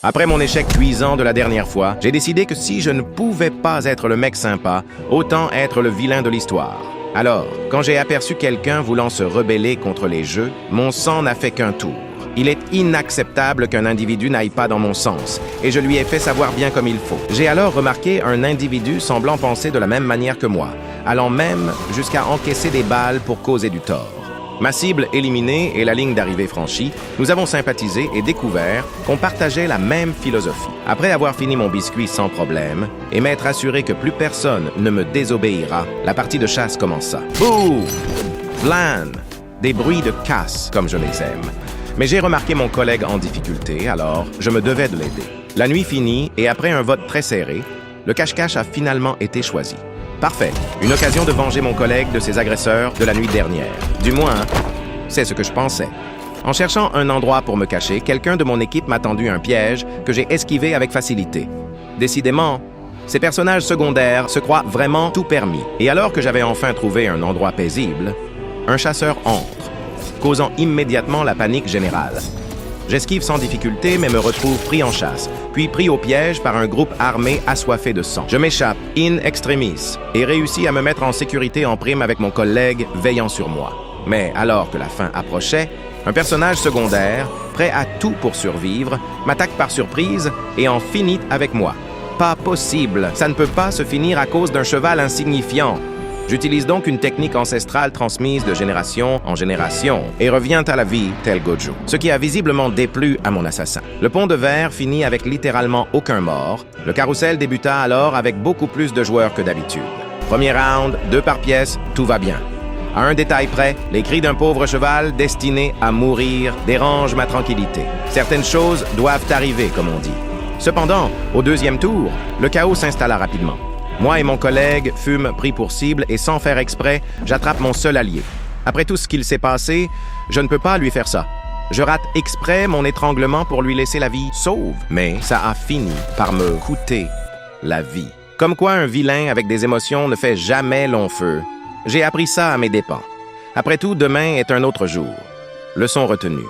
Après mon échec cuisant de la dernière fois, j'ai décidé que si je ne pouvais pas être le mec sympa, autant être le vilain de l'histoire. Alors, quand j'ai aperçu quelqu'un voulant se rebeller contre les jeux, mon sang n'a fait qu'un tour. Il est inacceptable qu'un individu n'aille pas dans mon sens, et je lui ai fait savoir bien comme il faut. J'ai alors remarqué un individu semblant penser de la même manière que moi, allant même jusqu'à encaisser des balles pour causer du tort. Ma cible éliminée et la ligne d'arrivée franchie, nous avons sympathisé et découvert qu'on partageait la même philosophie. Après avoir fini mon biscuit sans problème et m'être assuré que plus personne ne me désobéira, la partie de chasse commença. Bouh! Blan! Des bruits de casse, comme je les aime. Mais j'ai remarqué mon collègue en difficulté, alors je me devais de l'aider. La nuit finie et après un vote très serré, le cache-cache a finalement été choisi. Parfait. Une occasion de venger mon collègue de ses agresseurs de la nuit dernière. Du moins, c'est ce que je pensais. En cherchant un endroit pour me cacher, quelqu'un de mon équipe m'a tendu un piège que j'ai esquivé avec facilité. Décidément, ces personnages secondaires se croient vraiment tout permis. Et alors que j'avais enfin trouvé un endroit paisible, un chasseur entre, causant immédiatement la panique générale. J'esquive sans difficulté, mais me retrouve pris en chasse, puis pris au piège par un groupe armé assoiffé de sang. Je m'échappe, in extremis, et réussis à me mettre en sécurité en prime avec mon collègue veillant sur moi. Mais alors que la fin approchait, un personnage secondaire, prêt à tout pour survivre, m'attaque par surprise et en finit avec moi. Pas possible, ça ne peut pas se finir à cause d'un cheval insignifiant. J'utilise donc une technique ancestrale transmise de génération en génération et revient à la vie tel Gojo, ce qui a visiblement déplu à mon assassin. Le pont de verre finit avec littéralement aucun mort. Le carrousel débuta alors avec beaucoup plus de joueurs que d'habitude. Premier round, 2 par pièce, tout va bien. À un détail près, les cris d'un pauvre cheval destiné à mourir dérangent ma tranquillité. Certaines choses doivent arriver, comme on dit. Cependant, au deuxième tour, le chaos s'installa rapidement. Moi et mon collègue fûmes pris pour cible et sans faire exprès, j'attrape mon seul allié. Après tout ce qu'il s'est passé, je ne peux pas lui faire ça. Je rate exprès mon étranglement pour lui laisser la vie sauve, mais ça a fini par me coûter la vie. Comme quoi un vilain avec des émotions ne fait jamais long feu. J'ai appris ça à mes dépens. Après tout, demain est un autre jour. Leçon retenue.